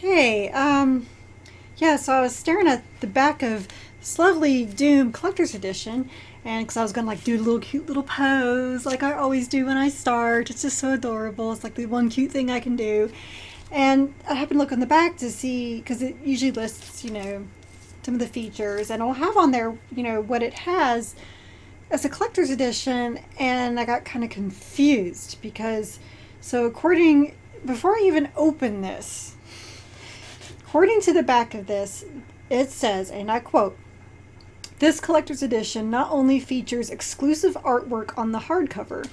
Hey, yeah, so I was staring at the back of this lovely Doom Collector's Edition, and because I was gonna like do a little cute little pose, like I always do when I start. It's just so adorable. It's like the one cute thing I can do. And I happened to look on the back to see, because it usually lists, some of the features, and it'll have on there, what it has as a collector's edition, and I got kind of confused because, so before I even open this, according to the back of this, it says, and I quote, this collector's edition not only features exclusive artwork on the hardcover,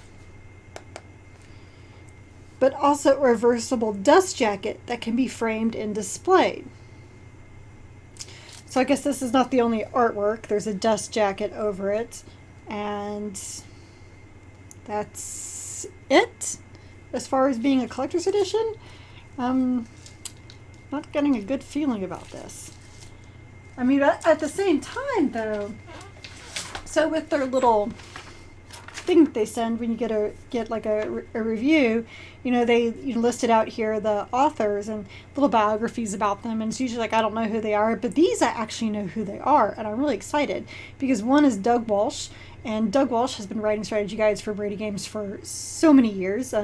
but also a reversible dust jacket that can be framed and displayed. So I guess this is not the only artwork. There's a dust jacket over it, and that's it as far as being a collector's edition. Not getting a good feeling about this. I mean, at the same time, though, so with their little thing that they send when you get like a review, they listed out here the authors and little biographies about them, and it's usually like I don't know who they are, but these I actually know who they are, and I'm really excited because one is Doug Walsh, and Doug Walsh has been writing strategy guides for Brady Games for so many years.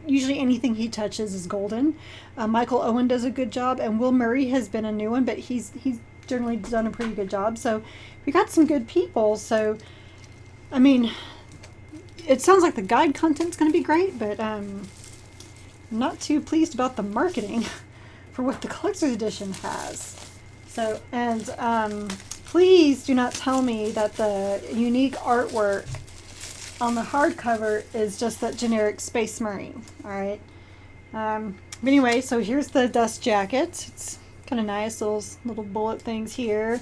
Usually anything he touches is golden. Michael Owen does a good job, and Will Murray has been a new one, but he's generally done a pretty good job. So we got some good people. So, I mean, it sounds like the guide content's going to be great, but I'm not too pleased about the marketing for what the collector's edition has. So, and please do not tell me that the unique artwork on the hardcover is just that generic Space Marine. All right. But anyway, so here's the dust jacket. It's kind of nice, those little bullet things here.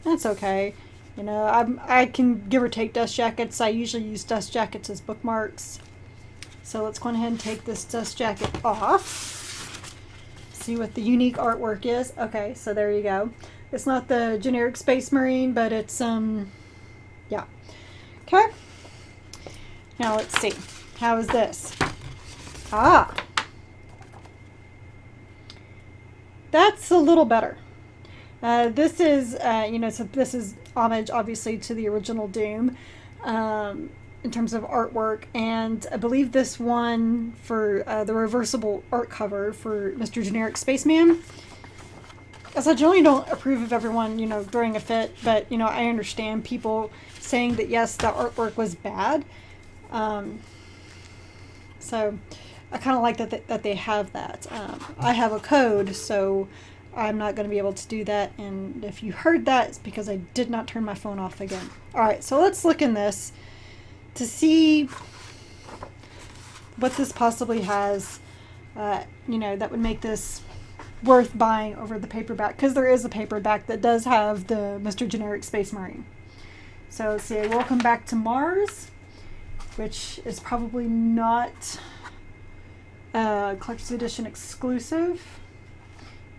That's okay. I can give or take dust jackets. I usually use dust jackets as bookmarks. So let's go ahead and take this dust jacket off. See what the unique artwork is. Okay, so there you go. It's not the generic Space Marine, but it's, yeah. Okay. Now let's see. How is this? Ah. That's a little better. This is, so this is homage, obviously, to the original Doom in terms of artwork. And I believe this one for the reversible art cover for Mr. Generic Spaceman. As I generally don't approve of everyone, throwing a fit, but, I understand people saying that, yes, the artwork was bad. So I kind of like that they have that. I have a code, so I'm not going to be able to do that. And if you heard that, it's because I did not turn my phone off again. All right, so let's look in this to see what this possibly has, that would make this worth buying over the paperback, because there is a paperback that does have the Mr. Generic Space Marine. So let's see, Welcome Back to Mars, which is probably not collector's edition exclusive,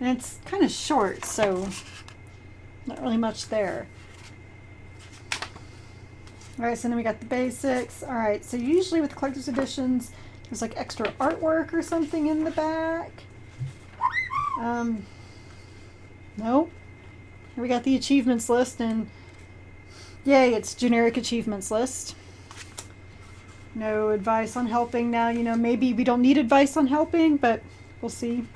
and it's kind of short, so not really much there. All right, so then we got the basics. All right, so usually with collector's editions, there's like extra artwork or something in the back. Nope. Here we got the achievements list, and yay, it's generic achievements list. No advice on helping now. Maybe we don't need advice on helping, but we'll see.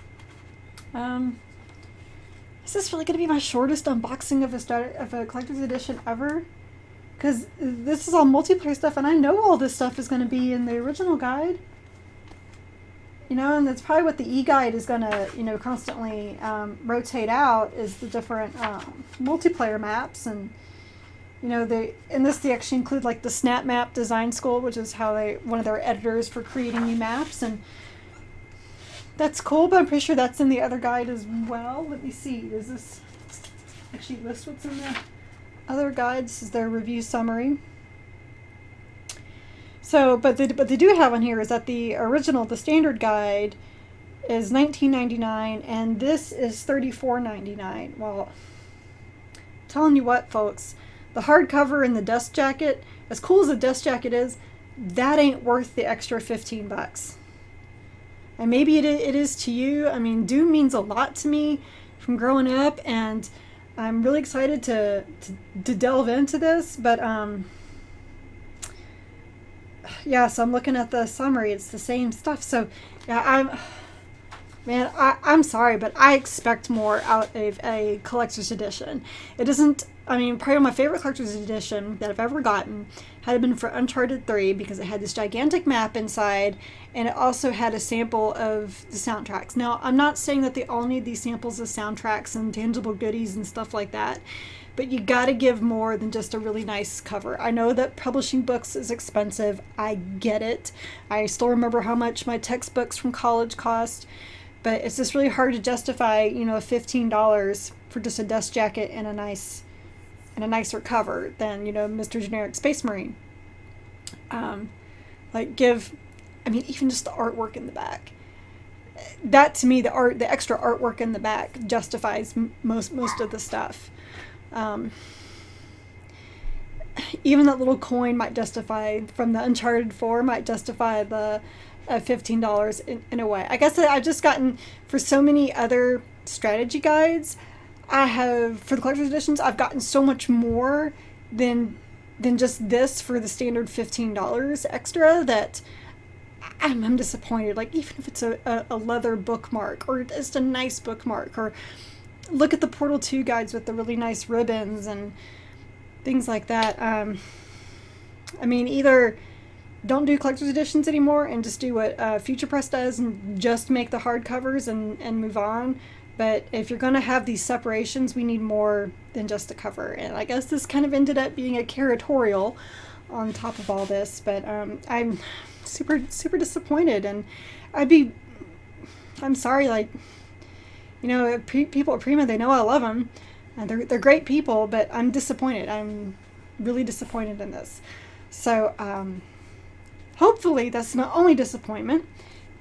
Is this really going to be my shortest unboxing of a collector's edition ever? Because this is all multiplayer stuff, and I know all this stuff is going to be in the original guide. And that's probably what the e-guide is going to, constantly rotate out, is the different multiplayer maps. And, they actually include like the Snap Map Design School, which is how one of their editors for creating new maps. And that's cool, but I'm pretty sure that's in the other guide as well. Let me see. Does this actually list what's in the other guides? This is their review summary. So, but they do have on here is that the standard guide is $19.99, and this is $34.99. Well, I'm telling you what, folks, the hardcover and the dust jacket, as cool as the dust jacket is, that ain't worth the extra $15. And maybe it is to you. I mean, Doom means a lot to me from growing up, and I'm really excited to delve into this. But yeah, so I'm looking at the summary. It's the same stuff. So yeah, I'm sorry, but I expect more out of a collector's edition. It isn't, I mean, probably my favorite collector's edition that I've ever gotten had been for Uncharted 3 because it had this gigantic map inside, and it also had a sample of the soundtracks. Now, I'm not saying that they all need these samples of soundtracks and tangible goodies and stuff like that, but you gotta give more than just a really nice cover. I know that publishing books is expensive. I get it. I still remember how much my textbooks from college cost. But it's just really hard to justify, $15 for just a dust jacket and a nicer cover than, Mr. Generic Space Marine. Even just the artwork in the back. That to me, the extra artwork in the back justifies most of the stuff. Even that little coin might justify, from the Uncharted 4, might justify the $15 in a way. I guess I've just gotten, for so many other strategy guides, for the collector's editions, I've gotten so much more than just this for the standard $15 extra that I'm disappointed. Like, even if it's a leather bookmark, or just a nice bookmark, or look at the Portal 2 guides with the really nice ribbons and things like that. Either don't do collector's editions anymore and just do what Future Press does and just make the hardcovers and move on. But if you're going to have these separations, we need more than just a cover. And I guess this kind of ended up being a curatorial on top of all this. But I'm super, super disappointed. And I'm sorry, people at Prima, they know I love them. And they're great people, but I'm disappointed. I'm really disappointed in this. So, hopefully that's not only disappointment,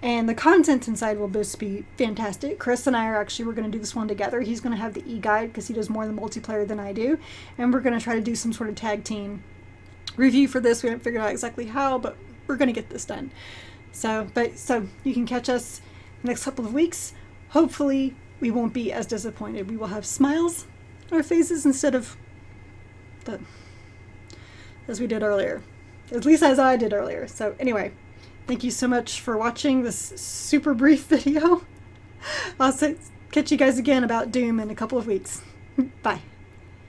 and the content inside will just be fantastic. Chris and I we're going to do this one together. He's going to have the e-guide because he does more in the multiplayer than I do, and we're going to try to do some sort of tag team review for this. We haven't figured out exactly how, but we're going to get this done. So you can catch us the next couple of weeks. Hopefully we won't be as disappointed. We will have smiles on our faces instead of as we did earlier. At least as I did earlier. So anyway, thank you so much for watching this super brief video. I'll catch you guys again about Doom in a couple of weeks. Bye.